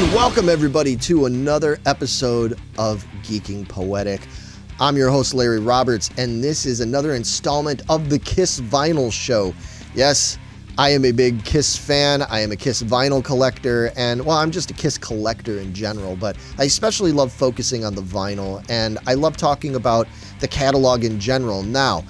And welcome everybody to another episode of Geeking Poetic. I'm your host Larry Roberts, and this is another installment of the Kiss Vinyl Show. Yes, I am a big Kiss fan. I am a Kiss vinyl collector, and well, I'm just a Kiss collector in general, but I especially love focusing on the vinyl, and I love talking about the catalog in general. Now,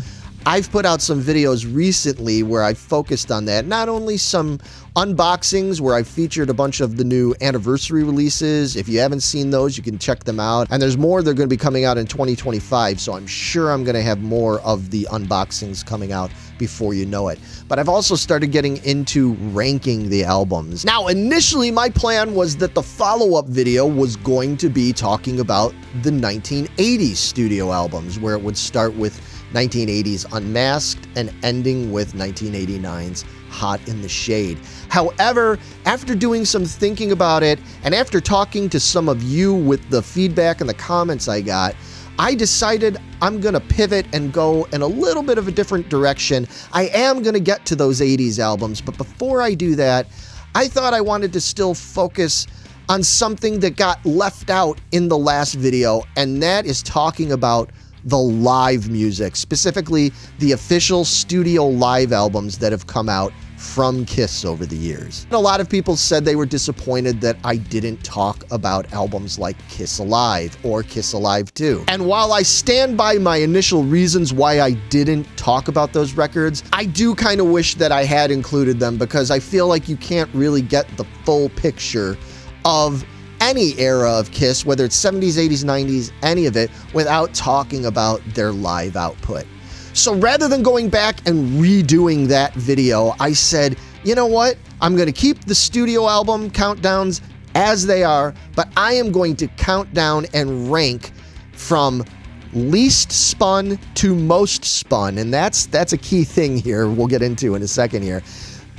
I've put out some videos recently where I've focused on that. Not only some unboxings where I've featured a bunch of the new anniversary releases. If you haven't seen those, you can check them out. And there's more. They're going to be coming out in 2025, so I'm sure I'm going to have more of the unboxings coming out before you know it. But I've also started getting into ranking the albums. Now, initially, my plan was that the follow-up video was going to be talking about the 1980s studio albums, where it would start with 1980s Unmasked and ending with 1989's Hot in the Shade. However, after doing some thinking about it, and after talking to some of you with the feedback and the comments I got, I decided I'm going to pivot and go in a little bit of a different direction. I am going to get to those 80s albums, but before I do that, I thought I wanted to still focus on something that got left out in the last video, and that is talking about the live music, specifically the official studio live albums that have come out from Kiss over the years. And a lot of people said they were disappointed that I didn't talk about albums like Kiss Alive or Kiss Alive 2. And while I stand by my initial reasons why I didn't talk about those records, I do kind of wish that I had included them, because I feel like you can't really get the full picture of any era of Kiss, whether it's 70s, 80s, 90s, any of it, without talking about their live output. So rather than going back and redoing that video, I said, you know what? I'm going to keep the studio album countdowns as they are, but I am going to count down and rank from least spun to most spun. And that's a key thing here we'll get into in a second here.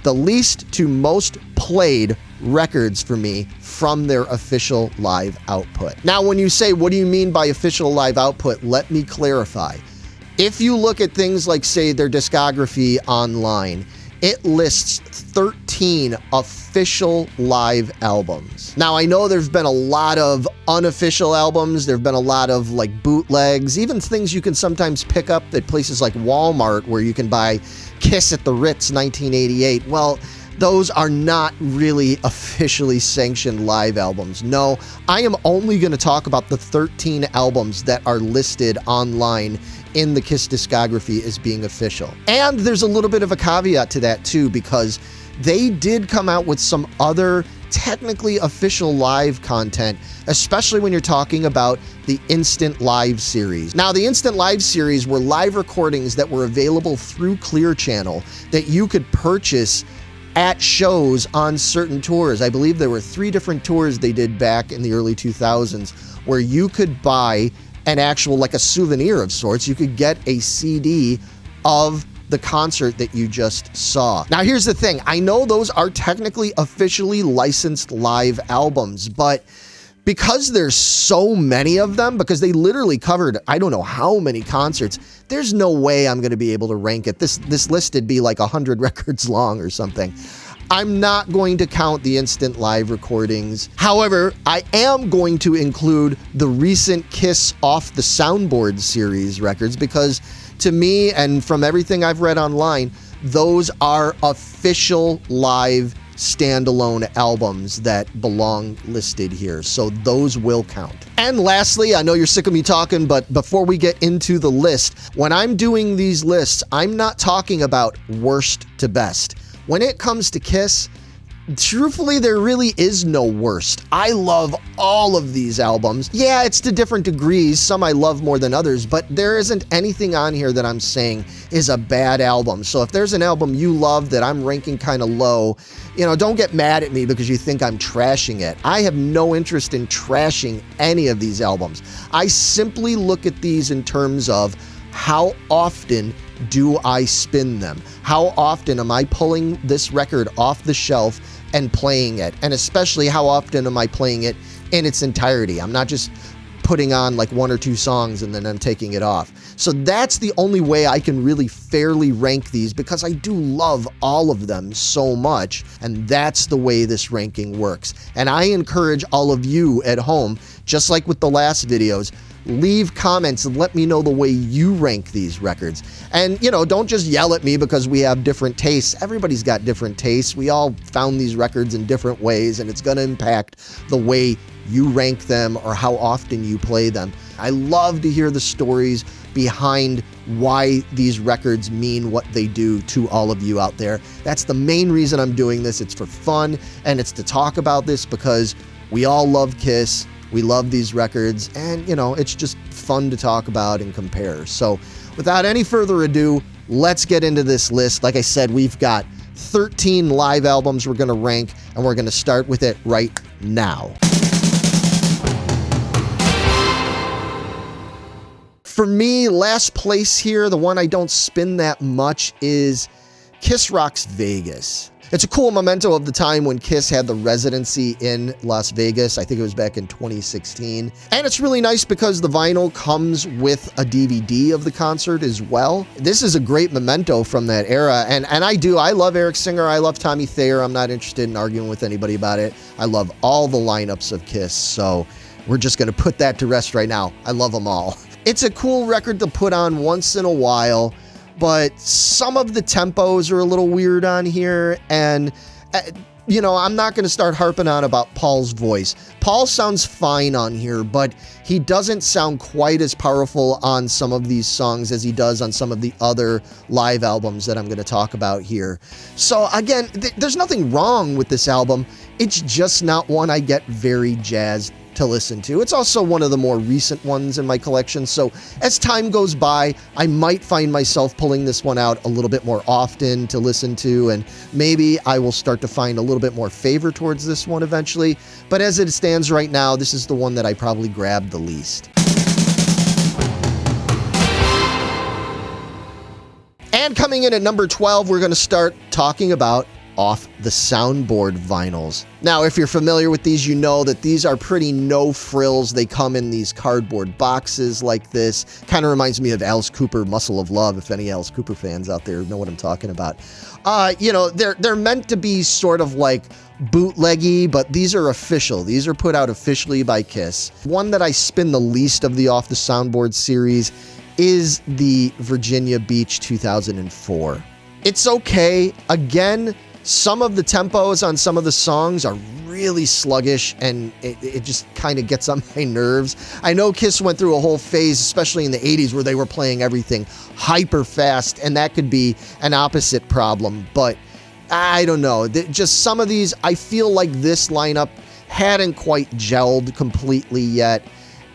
The least to most played records for me from their official live output. Now, when you say, what do you mean by official live output? Let me clarify. If you look at things like, say, their discography online, it lists 13 official live albums. Now, I know there's been a lot of unofficial albums. There've been a lot of like bootlegs, even things you can sometimes pick up at places like Walmart, where you can buy Kiss at the Ritz 1988. Well, those are not really officially sanctioned live albums. No, I am only going to talk about the 13 albums that are listed online in the Kiss discography as being official. And there's a little bit of a caveat to that too, because they did come out with some other technically official live content, especially when you're talking about the Instant Live series. Now, the Instant Live series were live recordings that were available through Clear Channel that you could purchase at shows on certain tours. I believe there were 3 different tours they did back in the early 2000s where you could buy an actual, like a souvenir of sorts. You could get a CD of the concert that you just saw. Now, here's the thing. I know those are technically officially licensed live albums, but because there's so many of them, because they literally covered I don't know how many concerts, there's no way I'm going to be able to rank it. This list would be like 100 records long or something. I'm not going to count the instant live recordings. However, I am going to include the recent Kiss Off the Soundboard series records, because to me, and from everything I've read online, those are official live standalone albums that belong listed here. So those will count. And lastly, I know you're sick of me talking, but before we get into the list, when I'm doing these lists, I'm not talking about worst to best. When it comes to Kiss, truthfully, there really is no worst. I love all of these albums. Yeah, it's to different degrees. Some I love more than others, but there isn't anything on here that I'm saying is a bad album. So if there's an album you love that I'm ranking kind of low, don't get mad at me because you think I'm trashing it. I have no interest in trashing any of these albums. I simply look at these in terms of how often do I spin them? How often am I pulling this record off the shelf and playing it? And especially, how often am I playing it in its entirety? I'm not just putting on like 1 or 2 songs and then I'm taking it off. So that's the only way I can really fairly rank these, because I do love all of them so much, and that's the way this ranking works. And I encourage all of you at home, just like with the last videos, leave comments and let me know the way you rank these records. And, you know, don't just yell at me because we have different tastes. Everybody's got different tastes. We all found these records in different ways, and it's going to impact the way you rank them or how often you play them. I love to hear the stories behind why these records mean what they do to all of you out there. That's the main reason I'm doing this. It's for fun, and it's to talk about this because we all love Kiss. We love these records, and, you know, it's just fun to talk about and compare. So without any further ado, let's get into this list. Like I said, we've got 13 live albums we're going to rank, and we're going to start with it right now. For me, last place here, the one I don't spin that much, is Kiss Rocks Vegas. It's a cool memento of the time when Kiss had the residency in Las Vegas. I think it was back in 2016. And it's really nice because the vinyl comes with a DVD of the concert as well. This is a great memento from that era. And I love Eric Singer. I love Tommy Thayer. I'm not interested in arguing with anybody about it. I love all the lineups of Kiss. So we're just going to put that to rest right now. I love them all. It's a cool record to put on once in a while, but some of the tempos are a little weird on here, and you know, I'm not going to start harping on about Paul's voice. Paul sounds fine on here, but he doesn't sound quite as powerful on some of these songs as he does on some of the other live albums that I'm going to talk about here. So again, there's nothing wrong with this album. It's just not one I get very jazzed to listen to. It's also one of the more recent ones in my collection, so as time goes by, I might find myself pulling this one out a little bit more often to listen to, and maybe I will start to find a little bit more favor towards this one eventually, but as it stands right now, this is the one that I probably grabbed the least. And coming in at number 12, we're going to start talking about off the Soundboard vinyls. Now, if you're familiar with these, you know that these are pretty no frills. They come in these cardboard boxes like this. Kind of reminds me of Alice Cooper, Muscle of Love, if any Alice Cooper fans out there know what I'm talking about. You know, they're meant to be sort of like bootleggy, but these are official. These are put out officially by Kiss. One that I spin the least of the Off the Soundboard series is the Virginia Beach 2004. It's okay. Again, some of the tempos on some of the songs are really sluggish, and it just kind of gets on my nerves. I know Kiss went through a whole phase, especially in the 80s, where they were playing everything hyper fast, and that could be an opposite problem. But I don't know. Just some of these, I feel like this lineup hadn't quite gelled completely yet,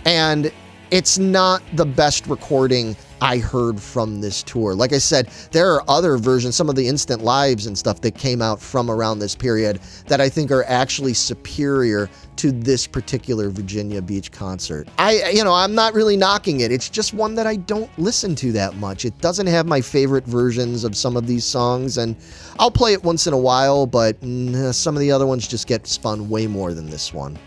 and it's not the best recording I heard from this tour. Like I said, there are other versions, some of the instant lives and stuff that came out from around this period that I think are actually superior to this particular Virginia Beach concert. I'm not really knocking it. It's just one that I don't listen to that much. It doesn't have my favorite versions of some of these songs, and I'll play it once in a while, but some of the other ones just get spun way more than this one.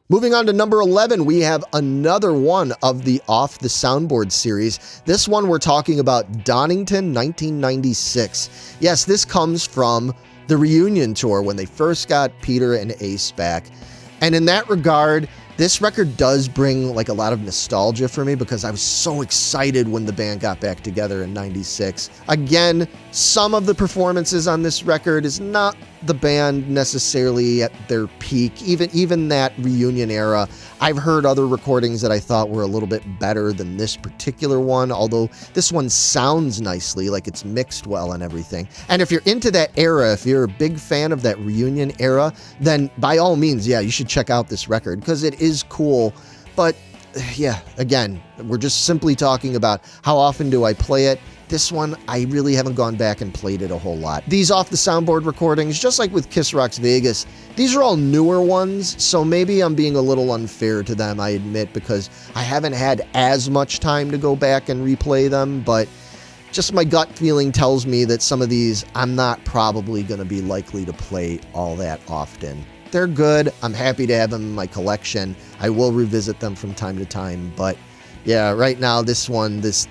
Moving on to number 11, we have another one of the Off the Soundboard series. This one we're talking about Donington 1996. Yes, this comes from the reunion tour when they first got Peter and Ace back. And in that regard, this record does bring like a lot of nostalgia for me because I was so excited when the band got back together in 96. Again, some of the performances on this record is not the band necessarily at their peak. Even that reunion era, I've heard other recordings that I thought were a little bit better than this particular one, although this one sounds nicely, like it's mixed well and everything. And if you're into that era, if you're a big fan of that reunion era, then by all means, yeah, you should check out this record because it is cool. But yeah, again, we're just simply talking about how often do I play it. This one, I really haven't gone back and played it a whole lot. These Off the Soundboard recordings, just like with Kiss Rocks Vegas, these are all newer ones, so maybe I'm being a little unfair to them, I admit, because I haven't had as much time to go back and replay them, but just my gut feeling tells me that some of these I'm not probably going to be likely to play all that often. They're good. I'm happy to have them in my collection. I will revisit them from time to time, but yeah, right now this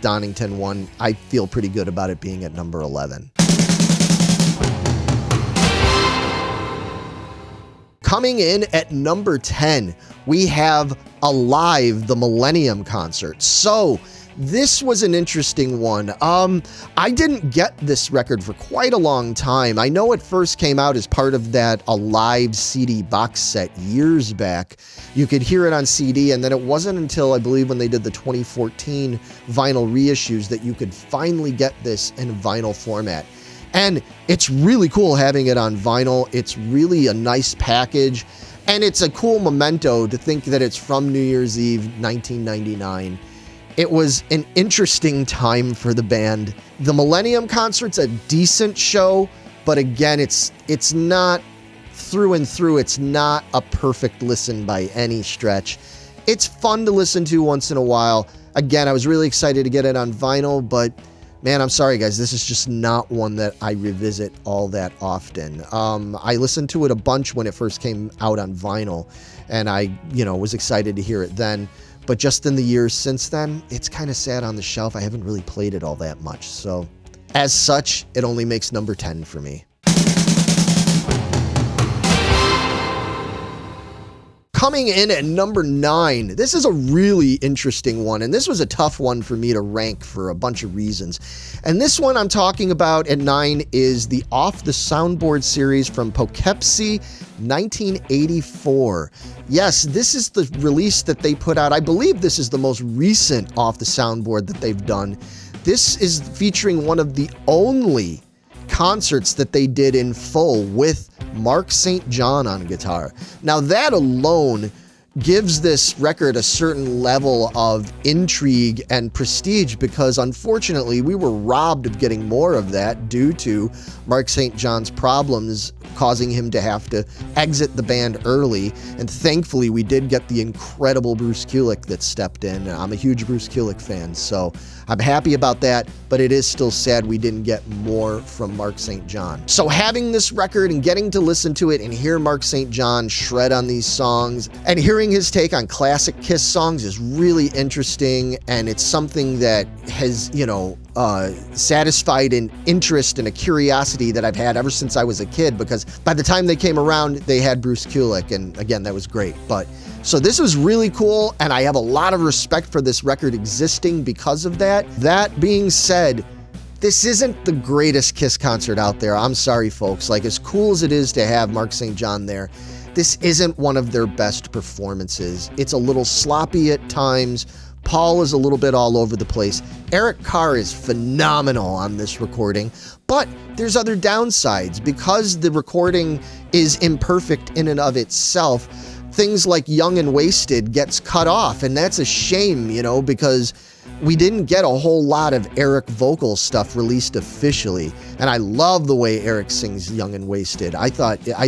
Donington one, I feel pretty good about it being at number 11. Coming in at number 10, we have Alive, the Millennium Concert. So this was an interesting one. I didn't get this record for quite a long time. I know it first came out as part of that Alive CD box set years back. You could hear it on CD, and then it wasn't until, I believe, when they did the 2014 vinyl reissues that you could finally get this in vinyl format. And it's really cool having it on vinyl. It's really a nice package, and it's a cool memento to think that it's from New Year's Eve 1999. It was an interesting time for the band. The Millennium Concert's a decent show, but again, it's not through and through. It's not a perfect listen by any stretch. It's fun to listen to once in a while. Again, I was really excited to get it on vinyl, but man, I'm sorry guys, this is just not one that I revisit all that often. I listened to it a bunch when it first came out on vinyl, and I, was excited to hear it then. But just in the years since then, it's kind of sat on the shelf. I haven't really played it all that much. So as such, it only makes number 10 for me. Coming in at number 9, this is a really interesting one, and this was a tough one for me to rank for a bunch of reasons. And this one I'm talking about at 9 is the Off the Soundboard series from Poughkeepsie, 1984. Yes, this is the release that they put out. I believe this is the most recent Off the Soundboard that they've done. This is featuring one of the only concerts that they did in full with Mark St. John on guitar. Now that alone gives this record a certain level of intrigue and prestige, because unfortunately we were robbed of getting more of that due to Mark St. John's problems causing him to have to exit the band early. And thankfully we did get the incredible Bruce Kulick that stepped in. I'm a huge Bruce Kulick fan, so I'm happy about that, but it is still sad we didn't get more from Mark St. John. So having this record and getting to listen to it and hear Mark St. John shred on these songs and hearing his take on classic Kiss songs is really interesting, and it's something that has, satisfied an interest and a curiosity that I've had ever since I was a kid, because by the time they came around, they had Bruce Kulick, and again, that was great. But so this was really cool, and I have a lot of respect for this record existing because of that. That being said, this isn't the greatest Kiss concert out there. I'm sorry, folks. Like, as cool as it is to have Mark St. John there, this isn't one of their best performances. It's a little sloppy at times. Paul is a little bit all over the place. Eric Carr is phenomenal on this recording, but there's other downsides. Because the recording is imperfect in and of itself, things like Young and Wasted gets cut off, and that's a shame, because we didn't get a whole lot of Eric vocal stuff released officially. And I love the way Eric sings Young and Wasted. I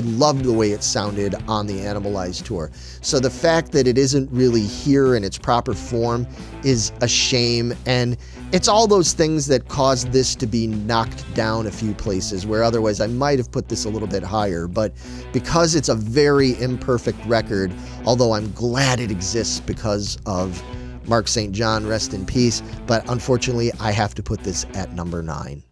loved the way it sounded on the Animalized tour. So the fact that it isn't really here in its proper form is a shame. And it's all those things that caused this to be knocked down a few places, where otherwise I might have put this a little bit higher. But because it's a very imperfect record, although I'm glad it exists because of Mark St. John, rest in peace, but unfortunately I have to put this at number 9.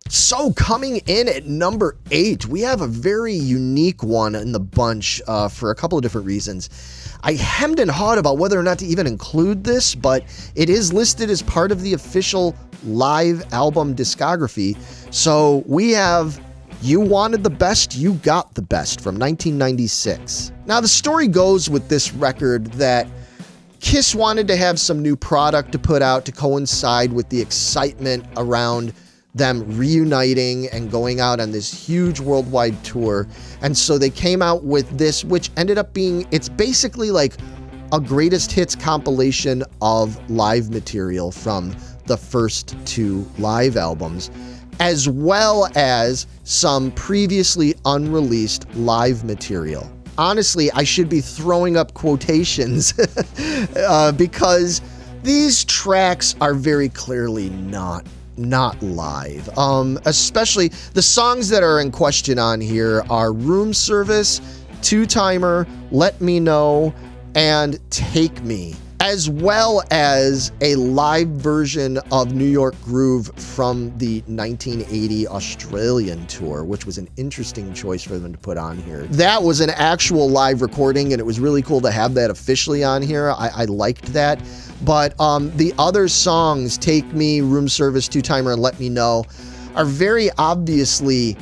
So coming in at number 8, we have a very unique one in the bunch for a couple of different reasons. I hemmed and hawed about whether or not to even include this, but it is listed as part of the official live album discography. So we have You Wanted the Best, You Got the Best from 1996. Now the story goes with this record that Kiss wanted to have some new product to put out to coincide with the excitement around them reuniting and going out on this huge worldwide tour. And so they came out with this, which ended up being, it's basically like a greatest hits compilation of live material from the first 2 live albums, as well as some previously unreleased live material. Honestly, I should be throwing up quotations because these tracks are very clearly not not live. Especially the songs that are in question on here are Room Service, Two Timer, Let Me Know, and Take Me, as well as a live version of New York Groove from the 1980 Australian tour, which was an interesting choice for them to put on here. That was an actual live recording, and it was really cool to have that officially on here. I liked that. But the other songs, Take Me, Room Service, Two Timer, and Let Me Know, are very obviously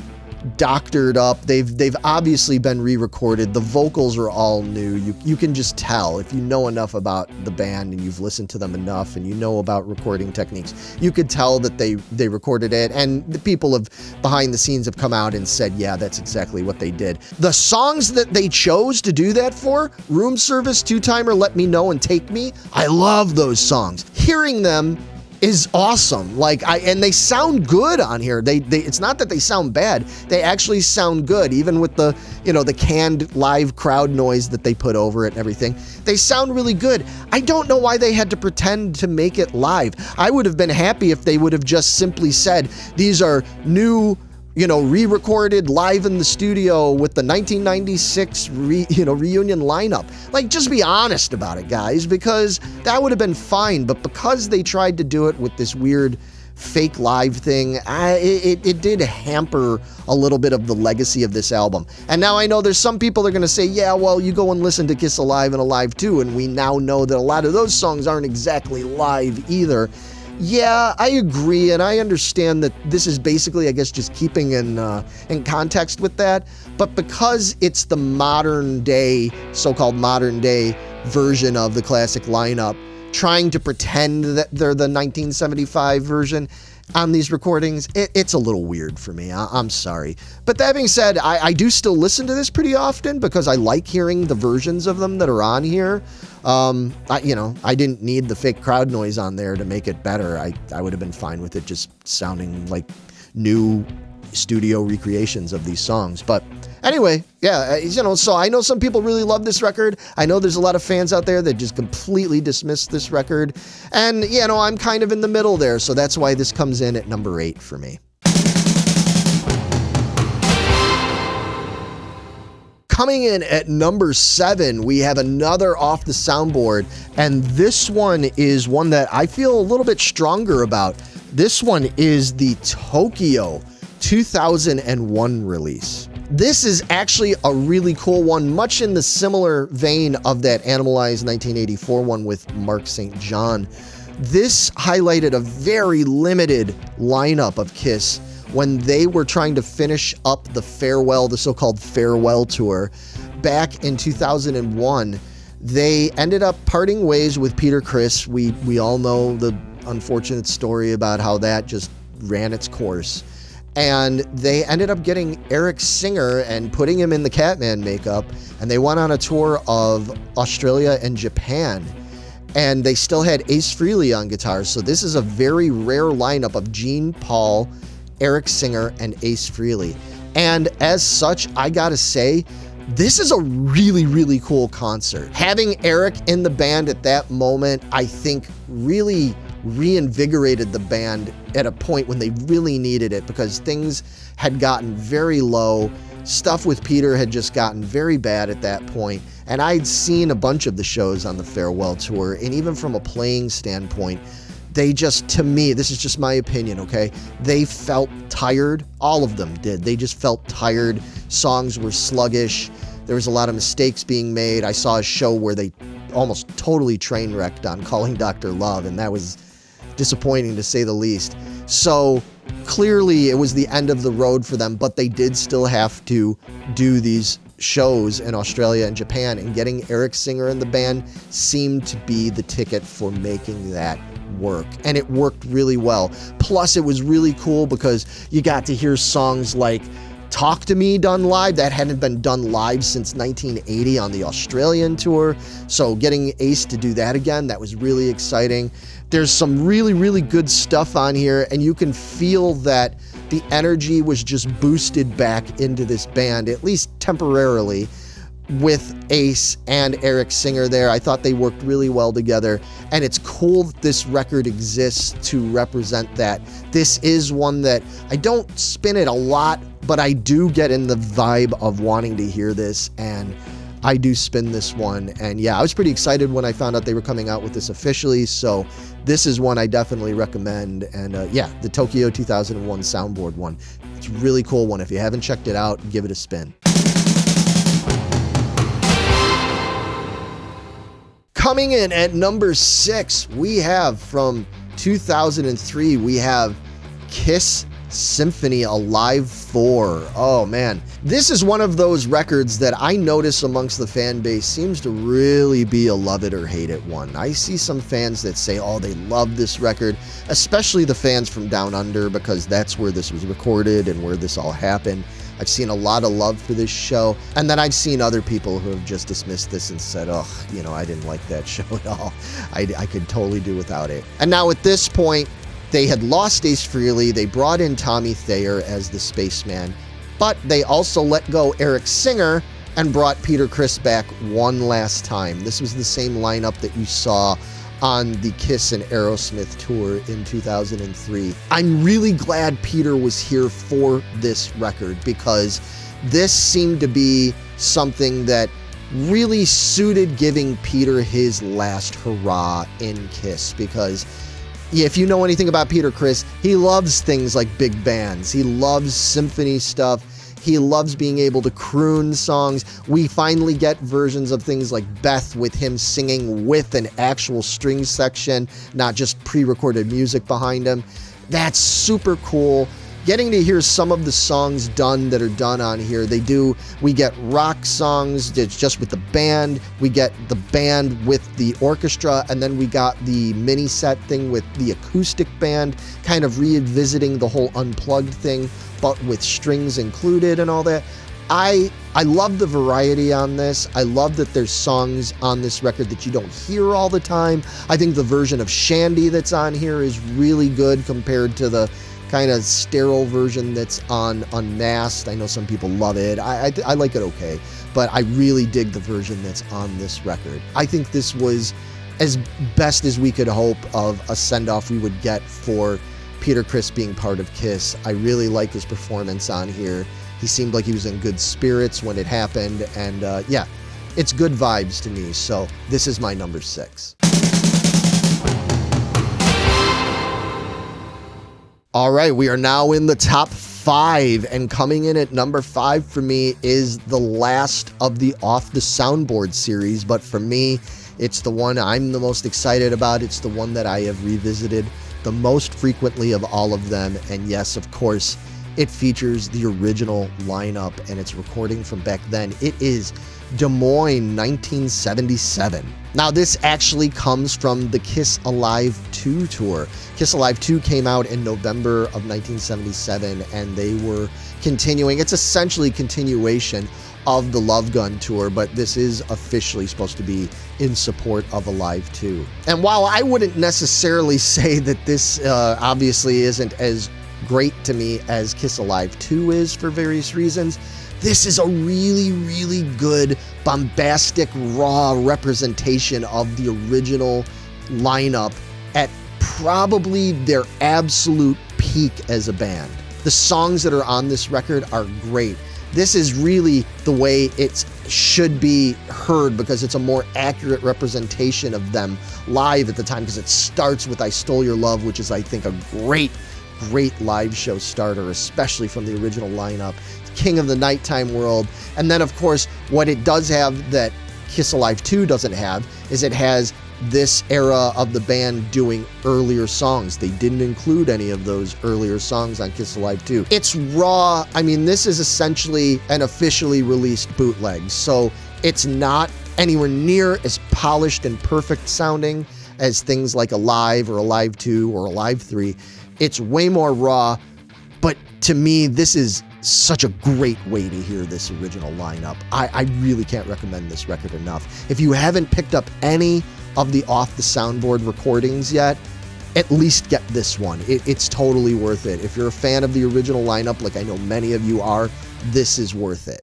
doctored up. They've obviously been re-recorded. The vocals are all new. You can just tell if you know enough about the band and you've listened to them enough and you know about recording techniques. You could tell that they recorded it, and the people behind the scenes have come out and said, yeah, that's exactly what they did. The songs that they chose to do that for, Room Service, Two Timer, Let Me Know, and Take Me, I love those songs. Hearing them is awesome. And they sound good on here. It's not that they sound bad. They actually sound good, even with the canned live crowd noise that they put over it and everything. They sound really good. I don't know why they had to pretend to make it live. I would have been happy if they would have just simply said, these are new, re-recorded live in the studio with the 1996 reunion lineup. Just be honest about it, guys, because that would have been fine. But because they tried to do it with this weird fake live thing, it did hamper a little bit of the legacy of this album. And now I know there's some people that are going to say, yeah, well, you go and listen to Kiss Alive and Alive 2, and we now know that a lot of those songs aren't exactly live either. Yeah, I agree, and I understand that this is basically, I guess, just keeping in context with that. But because it's the modern day, so-called modern day version of the classic lineup, trying to pretend that they're the 1975 version on these recordings, it's a little weird for me. I'm sorry. But that being said, I do still listen to this pretty often because I like hearing the versions of them that are on here. I didn't need the fake crowd noise on there to make it better. I would have been fine with it just sounding like new studio recreations of these songs. But anyway, yeah, so I know some people really love this record. I know there's a lot of fans out there that just completely dismiss this record. And, I'm kind of in the middle there. So that's why this comes in at number 8 for me. Coming in at number 7, we have another off the Soundboard, and this one is one that I feel a little bit stronger about. This one is the Tokyo 2001 release. This is actually a really cool one, much in the similar vein of that Animalized 1984 one with Mark St. John. This highlighted a very limited lineup of Kiss when they were trying to finish up the so-called farewell tour back in 2001. They ended up parting ways with Peter Criss. We all know the unfortunate story about how that just ran its course. And they ended up getting Eric Singer and putting him in the Catman makeup, and they went on a tour of Australia and Japan. And they still had Ace Frehley on guitar, so this is a very rare lineup of Gene, Paul, Eric Singer, and Ace Frehley. And as such, I gotta say, this is a really, really cool concert. Having Eric in the band at that moment, I think, really reinvigorated the band at a point when they really needed it, because things had gotten very low. Stuff with Peter had just gotten very bad at that point, and I'd seen a bunch of the shows on the farewell tour, and even from a playing standpoint, they just, to me, this is just my opinion, okay? They felt tired. All of them did. They just felt tired. Songs were sluggish. There was a lot of mistakes being made. I saw a show where they almost totally train wrecked on Calling Dr. Love, and that was disappointing to say the least. So clearly it was the end of the road for them, but they did still have to do these shows in Australia and Japan, and getting Eric Singer in the band seemed to be the ticket for making that work, and it worked really well. Plus, it was really cool because you got to hear songs like Talk to Me done live. That hadn't been done live since 1980 on the Australian tour, so getting Ace to do that again, that was really exciting. There's some really, really good stuff on here, and you can feel that the energy was just boosted back into this band, at least temporarily, with Ace and Eric Singer there. I thought they worked really well together, and it's cool that this record exists to represent that. This is one that I don't spin it a lot, but I do get in the vibe of wanting to hear this, and I do spin this one. And yeah, I was pretty excited when I found out they were coming out with this officially, so this is one I definitely recommend. And yeah, the Tokyo 2001 Soundboard one. It's a really cool one. If you haven't checked it out, give it a spin. Coming in at number 6, we have from 2003, we have Kiss Symphony Alive 4. Oh man, this is one of those records that I notice amongst the fan base seems to really be a love it or hate it one. I see some fans that say, oh, they love this record, especially the fans from down under, because that's where this was recorded and where this all happened. I've seen a lot of love for this show, and then I've seen other people who have just dismissed this and said, oh, you know, I didn't like that show at all. I could totally do without it. And now at this point, they had lost Ace Frehley, they brought in Tommy Thayer as the spaceman, but they also let go Eric Singer and brought Peter Criss back one last time. This was the same lineup that you saw on the Kiss and Aerosmith tour in 2003. I'm really glad Peter was here for this record, because this seemed to be something that really suited giving Peter his last hurrah in Kiss, because if you know anything about Peter Criss, he loves things like big bands. He loves symphony stuff. He loves being able to croon songs. We finally get versions of things like Beth with him singing with an actual string section, not just pre-recorded music behind him. That's super cool. Getting to hear some of the songs done that are done on here. We get rock songs just with the band. We get the band with the orchestra, and then we got the mini set thing with the acoustic band, kind of revisiting the whole Unplugged thing, but with strings included and all that. I love the variety on this. I love that there's songs on this record that you don't hear all the time. I think the version of Shandy that's on here is really good compared to the kind of sterile version that's on Unmasked. I know some people love it. I like it okay, but I really dig the version that's on this record. I think this was as best as we could hope of a send-off we would get for Peter Criss being part of Kiss. I really like his performance on here. He seemed like he was in good spirits when it happened, and yeah, it's good vibes to me, so this is my number 6. All right, we are now in the top 5, and coming in at number 5 for me is the last of the Off the Soundboard series, but for me, it's the one I'm the most excited about. It's the one that I have revisited the most frequently of all of them, and yes, of course, it features the original lineup, and it's recording from back then. It is Des Moines, 1977. Now, this actually comes from the Kiss Alive 2 tour. Kiss Alive 2 came out in November of 1977, and they were continuing. It's essentially a continuation of the Love Gun tour, but this is officially supposed to be in support of Alive 2. And while I wouldn't necessarily say that this obviously isn't as great to me as Kiss Alive 2 is for various reasons, this is a really, really good, bombastic, raw representation of the original lineup at probably their absolute peak as a band. The songs that are on this record are great. This is really the way it should be heard, because it's a more accurate representation of them live at the time, because it starts with I Stole Your Love, which is, I think, a great live show starter, especially from the original lineup. King of the Nighttime World. And then, of course, what it does have that Kiss Alive 2 doesn't have is it has this era of the band doing earlier songs. They didn't include any of those earlier songs on Kiss Alive 2. It's raw. I mean, this is essentially an officially released bootleg, so it's not anywhere near as polished and perfect sounding as things like Alive or Alive 2 or Alive 3. It's way more raw, but to me, this is such a great way to hear this original lineup. I really can't recommend this record enough. If you haven't picked up any of the Off the Soundboard recordings yet, at least get this one. It's totally worth it. If you're a fan of the original lineup, like I know many of you are, this is worth it.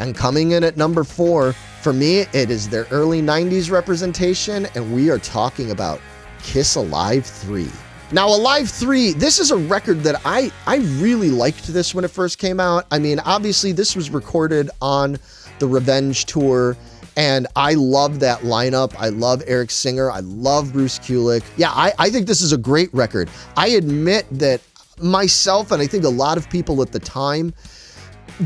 And coming in at number 4, for me, it is their early 90s representation, and we are talking about Kiss Alive 3. Now, Alive 3, this is a record that I really liked this when it first came out. I mean, obviously, this was recorded on the Revenge tour, and I love that lineup. I love Eric Singer. I love Bruce Kulick. Yeah, I think this is a great record. I admit that myself, and I think a lot of people at the time,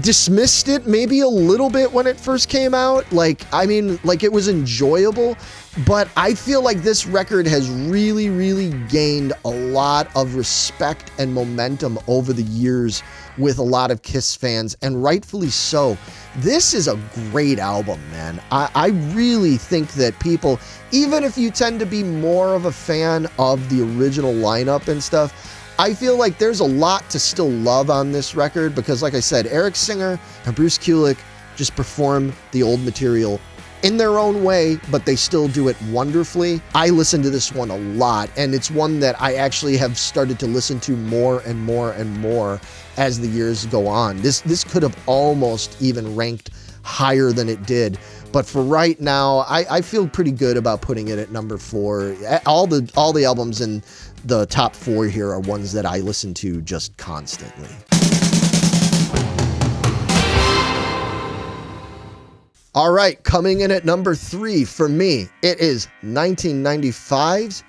dismissed it maybe a little bit when it first came out. It was enjoyable, but I feel like this record has really gained a lot of respect and momentum over the years with a lot of Kiss fans, and rightfully so. This is a great album, man. I really think that people, even if you tend to be more of a fan of the original lineup and stuff, I feel like there's a lot to still love on this record because, like I said, Eric Singer and Bruce Kulick just perform the old material in their own way, but they still do it wonderfully. I listen to this one a lot, and it's one that I actually have started to listen to more and more and more as the years go on. This could have almost even ranked higher than it did, but for right now, I feel pretty good about putting it at number 4. All the albums in the top 4 here are ones that I listen to just constantly. All right, coming in at number 3 for me, it is 1995's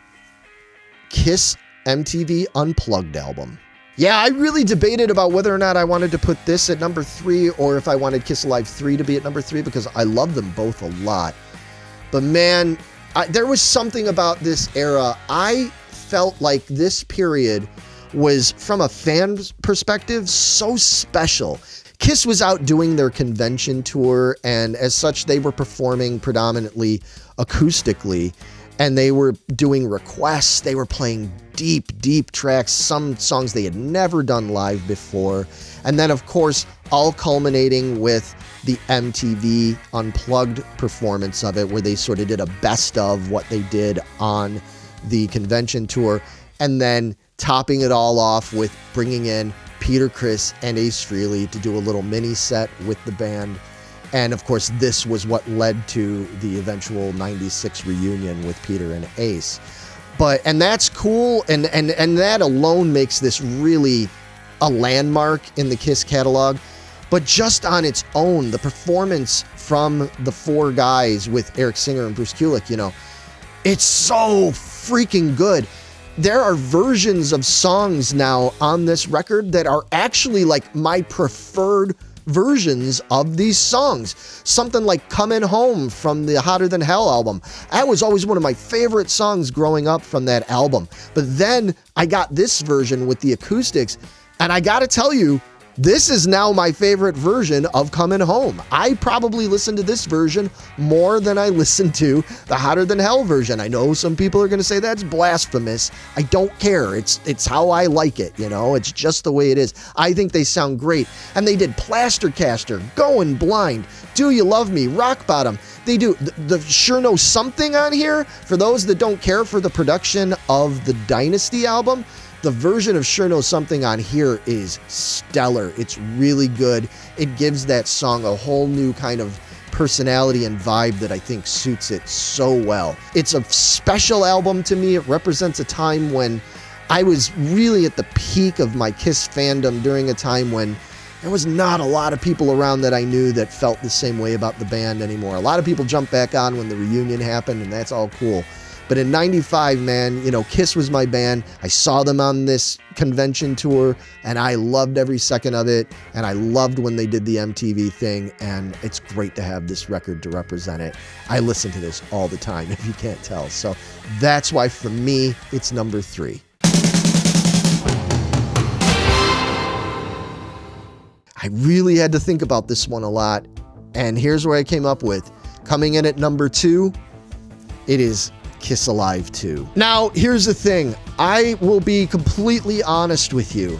Kiss MTV Unplugged album. Yeah, I really debated about whether or not I wanted to put this at number 3 or if I wanted Kiss Alive 3 to be at number 3 because I love them both a lot. But man, there was something about this era. I felt like this period was, from a fan's perspective, so special. Kiss was out doing their convention tour, and as such, they were performing predominantly acoustically, and they were doing requests. They were playing deep tracks, some songs they had never done live before. And then, of course, all culminating with the MTV Unplugged performance of it, where they sort of did a best of what they did on the convention tour, and then topping it all off with bringing in Peter Criss and Ace Frehley to do a little mini set with the band. And of course, this was what led to the eventual 96 reunion with Peter and Ace. And that's cool, and that alone makes this really a landmark in the Kiss catalog. But just on its own, the performance from the 4 guys with Eric Singer and Bruce Kulick, it's so freaking good. There are versions of songs now on this record that are actually like my preferred versions of these songs. Something like Comin' Home from the Hotter Than Hell album. That was always one of my favorite songs growing up from that album. But then I got this version with the acoustics, and I gotta tell you, this is now my favorite version of Comin' Home. I probably listen to this version more than I listen to the Hotter Than Hell version. I know some people are going to say that's blasphemous. I don't care. It's how I like it, It's just the way it is. I think they sound great. And they did Plaster Caster, Going Blind, Do You Love Me, Rock Bottom. They do the Sure Know Something on here. For those that don't care for the production of the Dynasty album, the version of Sure Know Something on here is stellar. It's really good. It gives that song a whole new kind of personality and vibe that I think suits it so well. It's a special album to me. It represents a time when I was really at the peak of my Kiss fandom, during a time when there was not a lot of people around that I knew that felt the same way about the band anymore. A lot of people jumped back on when the reunion happened, and that's all cool. But in 95, man, Kiss was my band. I saw them on this convention tour, and I loved every second of it. And I loved when they did the MTV thing, and it's great to have this record to represent it. I listen to this all the time, if you can't tell. So that's why, for me, it's number 3. I really had to think about this one a lot, and here's where I came up with. Coming in at number 2, it is Kiss Alive 2. Now, here's the thing. I will be completely honest with you.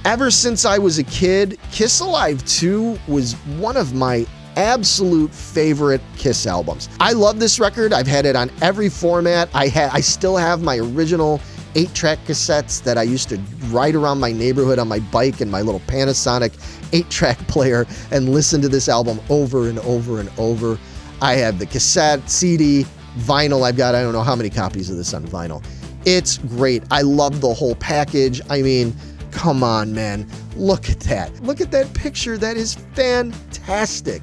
Ever since I was a kid, Kiss Alive 2 was one of my absolute favorite Kiss albums. I love this record. I've had it on every format. I still have my original 8-track cassettes that I used to ride around my neighborhood on my bike in my little Panasonic 8-track player and listen to this album over and over and over. I have the cassette, CD, vinyl. I've got I don't know how many copies of this on vinyl. It's great. I love the whole package. I mean, come on, man. Look at that. Look at that picture. That is fantastic.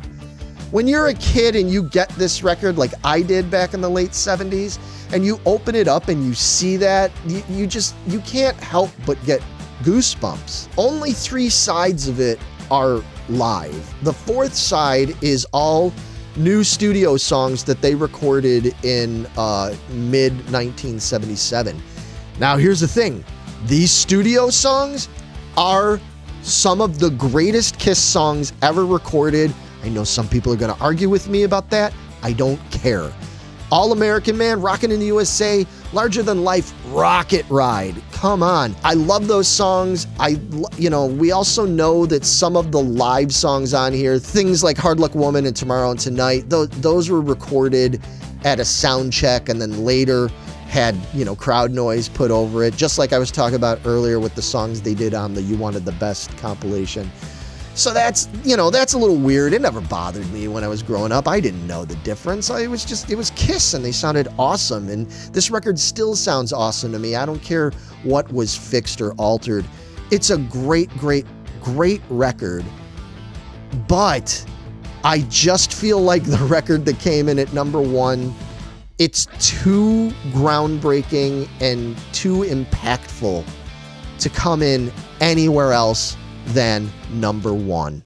When you're a kid and you get this record like I did back in the late 70s, and you open it up and you see that, you can't help but get goosebumps. Only 3 sides of it are live. The 4th side is all new studio songs that they recorded in mid 1977. Now here's the thing. These studio songs are some of the greatest Kiss songs ever recorded. I know some people are going to argue with me about that. I don't care. All American Man, Rockin' in the USA, Larger Than Life, Rocket Ride. Come on. I love those songs. We also know that some of the live songs on here, things like Hard Luck Woman and Tomorrow and Tonight, those were recorded at a sound check and then later had, crowd noise put over it, just like I was talking about earlier with the songs they did on the You Wanted the Best compilation. So that's a little weird. It never bothered me when I was growing up. I didn't know the difference. It was Kiss and they sounded awesome. And this record still sounds awesome to me. I don't care what was fixed or altered. It's a great, great, great record. But I just feel like the record that came in at number 1, it's too groundbreaking and too impactful to come in anywhere else than number 1.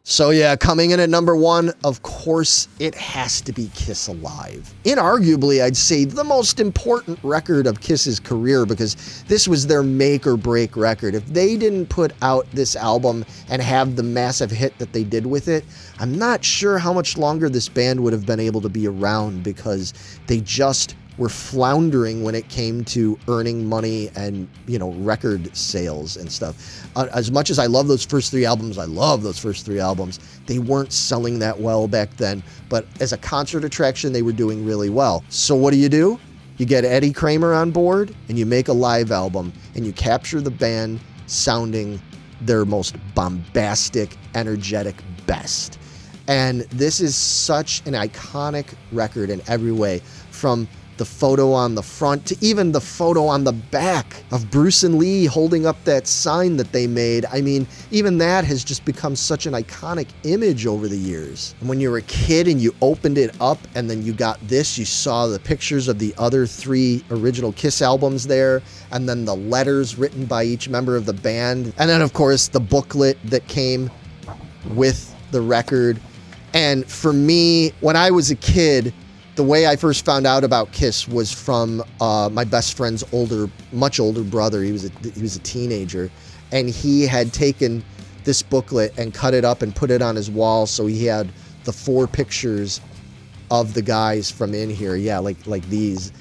So yeah, coming in at number 1, of course, it has to be Kiss Alive. Inarguably, I'd say the most important record of Kiss's career because this was their make or break record. If they didn't put out this album and have the massive hit that they did with it, I'm not sure how much longer this band would have been able to be around because they just were floundering when it came to earning money and, record sales and stuff. As much as I love those first 3 albums, they weren't selling that well back then. But as a concert attraction, they were doing really well. So what do? You get Eddie Kramer on board and you make a live album and you capture the band sounding their most bombastic, energetic best. And this is such an iconic record in every way, from the photo on the front to even the photo on the back of Bruce and Lee holding up that sign that they made. I mean, even that has just become such an iconic image over the years. And when you were a kid and you opened it up and then you got this, you saw the pictures of the other 3 original Kiss albums there, and then the letters written by each member of the band. And then, of course, the booklet that came with the record. And for me, when I was a kid, the way I first found out about Kiss was from my best friend's much older brother. He was a teenager, and he had taken this booklet and cut it up and put it on his wall. So he had the 4 pictures of the guys from in here, like these,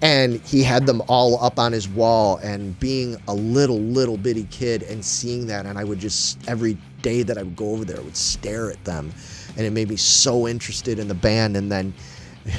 and he had them all up on his wall. And being a little bitty kid and seeing that, and I would just every day that I would go over there, I would stare at them, and it made me so interested in the band. And then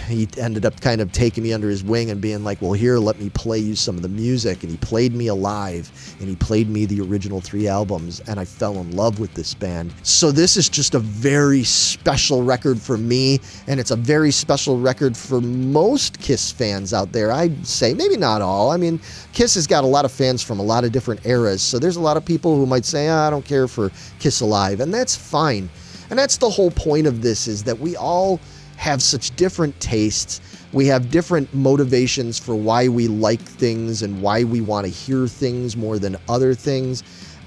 he ended up kind of taking me under his wing and being like, well, here, let me play you some of the music. And he played me Alive, and he played me the original 3 albums, and I fell in love with this band. So this is just a very special record for me, and it's a very special record for most Kiss fans out there. I'd say maybe not all. I mean, Kiss has got a lot of fans from a lot of different eras, so there's a lot of people who might say, I don't care for Kiss Alive, and that's fine. And that's the whole point of this, is that we all have such different tastes. We have different motivations for why we like things and why we want to hear things more than other things.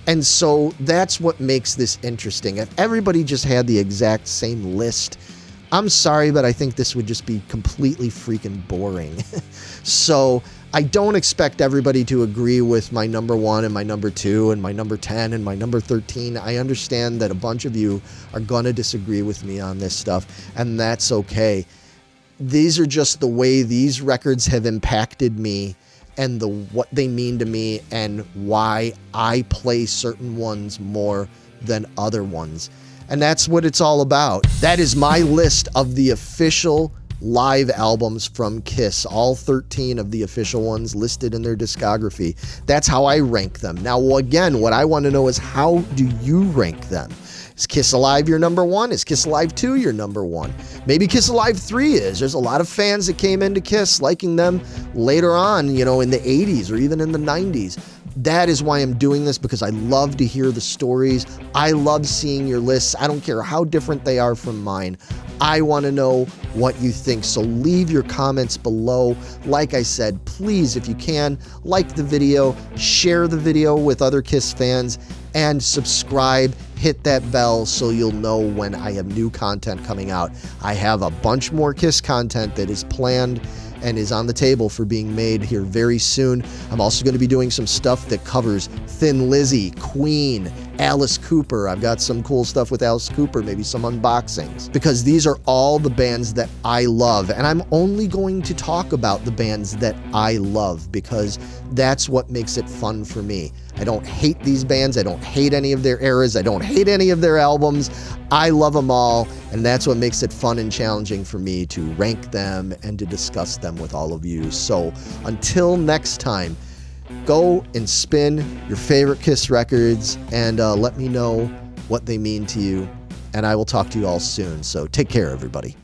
And so that's what makes this interesting. If everybody just had the exact same list, I'm sorry, but I think this would just be completely freaking boring. So I don't expect everybody to agree with my number 1 and my number 2 and my number 10 and my number 13. I understand that a bunch of you are going to disagree with me on this stuff, and that's okay. These are just the way these records have impacted me and what they mean to me and why I play certain ones more than other ones. And that's what it's all about. That is my list of the official live albums from Kiss, all 13 of the official ones listed in their discography. That's how I rank them. Now, again, what I want to know is, how do you rank them? Is Kiss Alive your number one? Is Kiss Alive 2 your number one? Maybe Kiss Alive 3 is. There's a lot of fans that came into Kiss liking them later on, you know, in the 80s or even in the 90s. That is why I'm doing this, because I love to hear the stories. I love seeing your lists. I don't care how different they are from mine. I want to know what you think. So leave your comments below. Like I said, please, if you can, like the video, share the video with other Kiss fans, and subscribe. Hit that bell so you'll know when I have new content coming out. I have a bunch more Kiss content that is planned and is on the table for being made here very soon. I'm also going to be doing some stuff that covers Thin Lizzy, Queen, Alice Cooper. I've got some cool stuff with Alice Cooper, maybe some unboxings, because these are all the bands that I love, and I'm only going to talk about the bands that I love, because that's what makes it fun for me. I don't hate these bands. I don't hate any of their eras. I don't hate any of their albums. I love them all, and that's what makes it fun and challenging for me to rank them and to discuss them with all of you. So until next time, go and spin your favorite Kiss records and let me know what they mean to you, and I will talk to you all soon. So take care, everybody.